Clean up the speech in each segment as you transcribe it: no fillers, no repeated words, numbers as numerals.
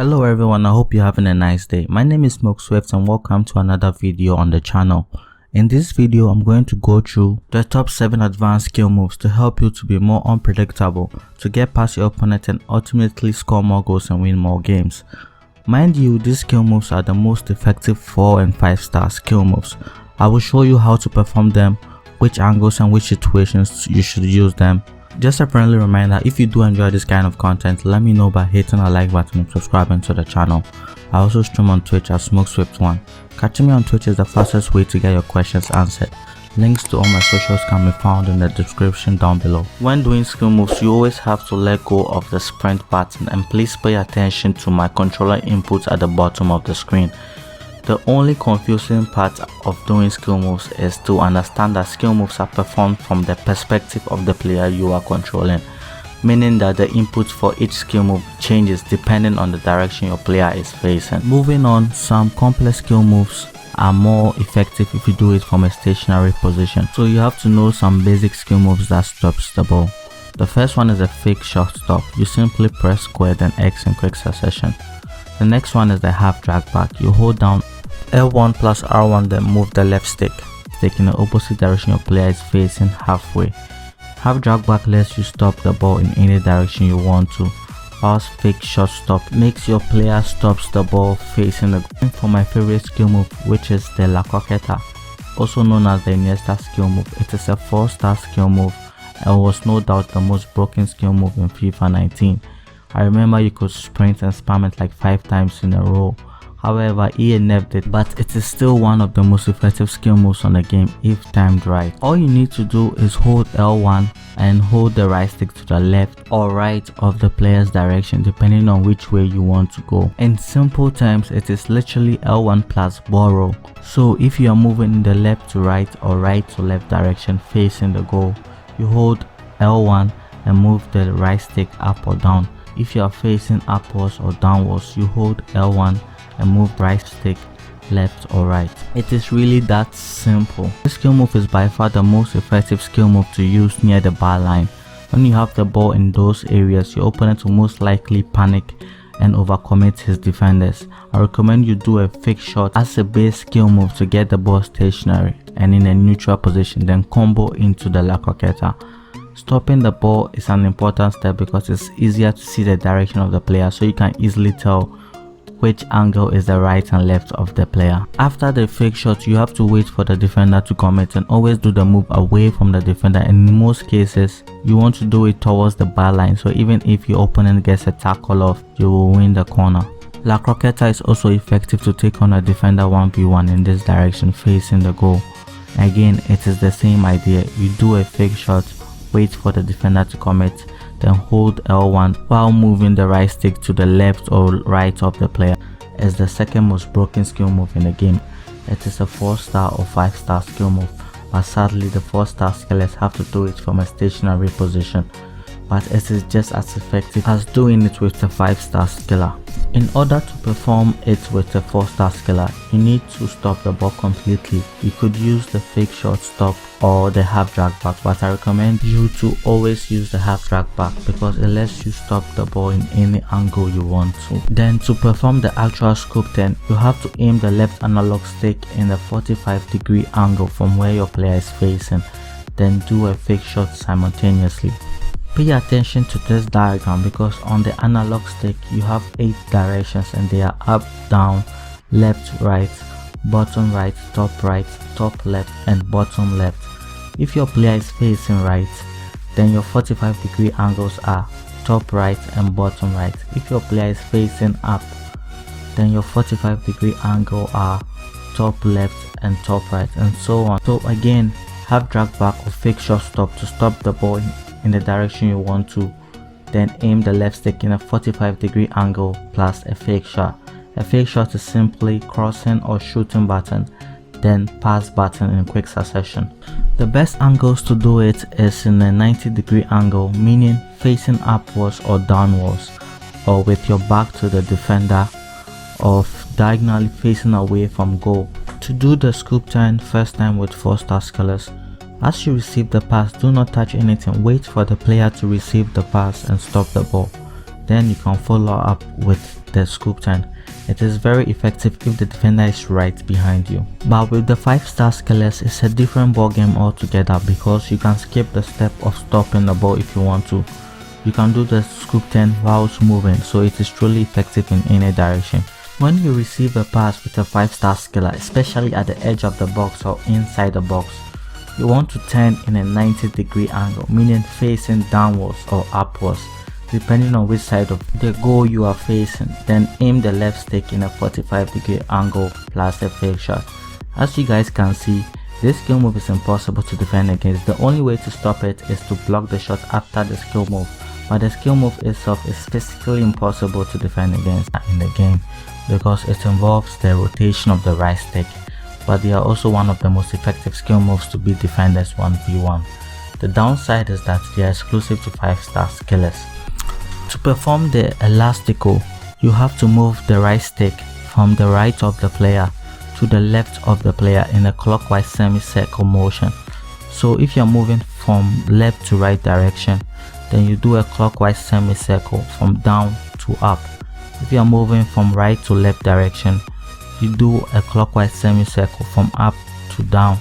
Hello everyone, I hope you're having a nice day. My name is Smoke Swift and welcome to another video on the channel. In this video, I'm going to go through the top 7 advanced skill moves to help you to be more unpredictable, to get past your opponent and ultimately score more goals and win more games. Mind you, these skill moves are the most effective 4 and 5 star skill moves. I will show you how to perform them, which angles and which situations you should use them. Just a friendly reminder, if you do enjoy this kind of content, let me know by hitting the like button and subscribing to the channel. I also stream on Twitch at SmokeSwift1. Catching me on Twitch is the fastest way to get your questions answered. Links to all my socials can be found in the description down below. When doing skill moves, you always have to let go of the sprint button, and please pay attention to my controller inputs at the bottom of the screen. The only confusing part of doing skill moves is to understand that skill moves are performed from the perspective of the player you are controlling, meaning that the input for each skill move changes depending on the direction your player is facing. Moving on, some complex skill moves are more effective if you do it from a stationary position, so you have to know some basic skill moves that stops the ball. The first one is a fake shot stop. You simply press square then X in quick succession. The next one is the half drag back. You hold down L1 plus R1 then move the left stick in the opposite direction your player is facing halfway. Half drag back lets you stop the ball in any direction you want to, whilst fake shot stop makes your player stops the ball facing the goal. For my favorite skill move, which is the Croqueta, also known as the Iniesta skill move. It is a 4-star skill move and was no doubt the most broken skill move in FIFA 19. I remember you could sprint and spam it like 5 times in a row. However, EA nerfed it, but it is still one of the most effective skill moves on the game if timed right. All you need to do is hold L1 and hold the right stick to the left or right of the player's direction depending on which way you want to go. In simple terms, it is literally L1 plus borrow. So if you are moving in the left to right or right to left direction facing the goal, you hold L1 and move the right stick up or down. If you are facing upwards or downwards, you hold L1 and move right stick left or right. It is really that simple. This skill move is by far the most effective skill move to use near the bar line. When you have the ball in those areas, your opponent will most likely panic and overcommit his defenders. I recommend you do a fake shot as a base skill move to get the ball stationary and in a neutral position, then combo into the Croqueta. Stopping the ball is an important step because it's easier to see the direction of the player, so you can easily tell which angle is the right and left of the player. After the fake shot, you have to wait for the defender to commit and always do the move away from the defender. In most cases, you want to do it towards the bar line, so even if your opponent gets a tackle off, you will win the corner. La Croqueta is also effective to take on a defender 1v1 in this direction facing the goal. Again, it is the same idea. You do a fake shot, wait for the defender to commit, then hold L1 while moving the right stick to the left or right of the player. It's the second most broken skill move in the game. It is a 4-star or 5-star skill move, but sadly the 4-star skillers have to do it from a stationary position, but it is just as effective as doing it with the 5-star skiller. In order to perform it with the 4-star skiller, you need to stop the ball completely. You could use the fake shot stop or the half drag back, but I recommend you to always use the half drag back because it lets you stop the ball in any angle you want to. Then to perform the actual scoop turn, you have to aim the left analog stick in a 45-degree angle from where your player is facing, then do a fake shot simultaneously. Pay attention to this diagram because on the analog stick you have 8 directions and they are up, down, left, right, bottom right, top left and bottom left. If your player is facing right, then your 45-degree angles are top right and bottom right. If your player is facing up, then your 45-degree angle are top left and top right, and so on. So again, have drag back or fake shot stop to stop the ball in the direction you want to, then aim the left stick in a 45-degree angle plus a fake shot. A fake shot is simply crossing or shooting button, then pass button in quick succession. The best angles to do it is in a 90-degree angle, meaning facing upwards or downwards, or with your back to the defender, or diagonally facing away from goal. To do the scoop turn first time with 4-star skillers, as you receive the pass, do not touch anything. Wait for the player to receive the pass and stop the ball. Then you can follow up with the scoop turn. It is very effective if the defender is right behind you. But with the 5-star skillers, it's a different ball game altogether because you can skip the step of stopping the ball if you want to. You can do the scoop turn whilst moving, so it is truly effective in any direction. When you receive a pass with a 5-star skiller, especially at the edge of the box or inside the box, you want to turn in a 90-degree angle, meaning facing downwards or upwards, depending on which side of the goal you are facing. Then aim the left stick in a 45-degree angle plus a fake shot. As you guys can see, this skill move is impossible to defend against. The only way to stop it is to block the shot after the skill move, but the skill move itself is physically impossible to defend against in the game because it involves the rotation of the right stick. But they are also one of the most effective skill moves to beat defenders 1v1. The downside is that they are exclusive to 5-star skillers. To perform the Elastico, you have to move the right stick from the right of the player to the left of the player in a clockwise semicircle motion. So if you are moving from left to right direction, then you do a clockwise semicircle from down to up. If you are moving from right to left direction, you do a clockwise semicircle from up to down.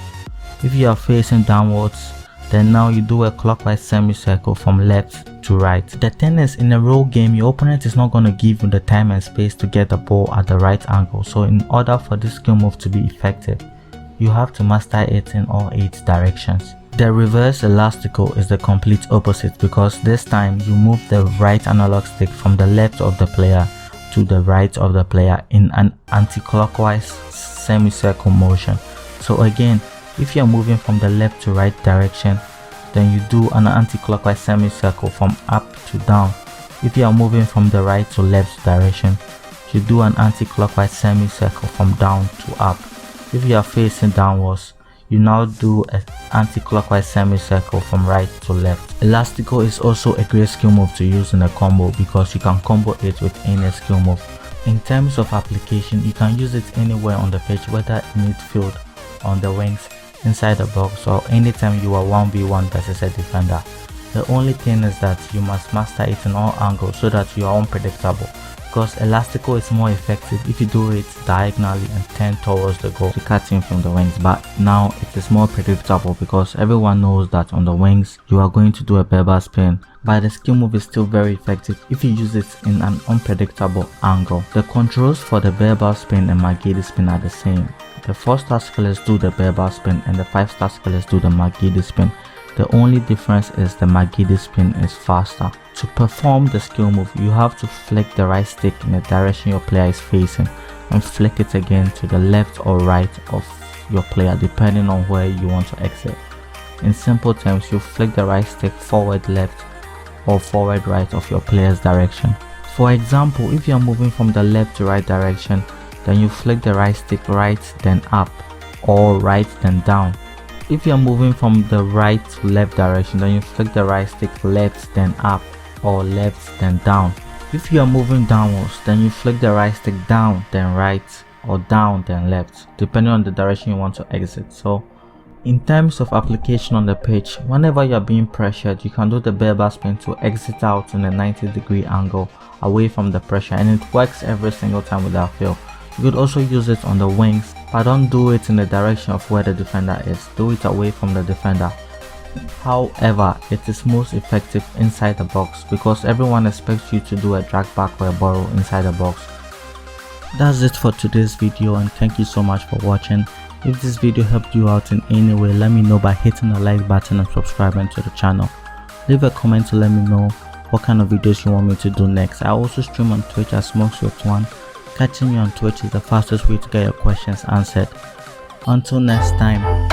If you are facing downwards, then now you do a clockwise semicircle from left to right. The thing is, in a real game, your opponent is not going to give you the time and space to get the ball at the right angle. So in order for this skill move to be effective, you have to master it in all 8 directions. The reverse Elastico is the complete opposite because this time you move the right analog stick from the left of the player to the right of the player in an anti-clockwise semicircle motion. So again, if you are moving from the left to right direction, then you do an anti-clockwise semicircle from up to down. If you are moving from the right to left direction, you do an anti-clockwise semicircle from down to up. If you are facing downwards, you now do an anti-clockwise semicircle from right to left. Elastico is also a great skill move to use in a combo because you can combo it with any skill move. In terms of application, you can use it anywhere on the pitch, whether in midfield, on the wings, inside the box, or anytime you are 1v1 versus a defender. The only thing is that you must master it in all angles so that you are unpredictable, because Elastico is more effective if you do it diagonally and turn towards the goal to cut in from the wings, but now it is more predictable because everyone knows that on the wings you are going to do a Berba spin, but the skill move is still very effective if you use it in an unpredictable angle. The controls for the Berba Spin and McGeady Spin are the same. The 4-star skillers do the Berba Spin and the 5-star skillers do the McGeady Spin. The only difference is the McGeady Spin is faster. To perform the skill move, you have to flick the right stick in the direction your player is facing and flick it again to the left or right of your player depending on where you want to exit. In simple terms, you flick the right stick forward left or forward right of your player's direction. For example, if you are moving from the left to right direction, then you flick the right stick right then up or right then down. If you are moving from the right to left direction, then you flick the right stick left then up or left then down. If you are moving downwards, then you flick the right stick down then right or down then left, depending on the direction you want to exit. So in terms of application on the pitch, whenever you are being pressured, you can do the Berba Spin to exit out in a 90-degree angle away from the pressure, and it works every single time without fail. You could also use it on the wings, but don't do it in the direction of where the defender is. Do it away from the defender. However, it is most effective inside the box because everyone expects you to do a drag back or a borrow inside the box. That's it for today's video, and thank you so much for watching. If this video helped you out in any way, let me know by hitting the like button and subscribing to the channel. Leave a comment to let me know what kind of videos you want me to do next. I also stream on Twitch as SmokeSwift1. Catching me on Twitch is the fastest way to get your questions answered. Until next time.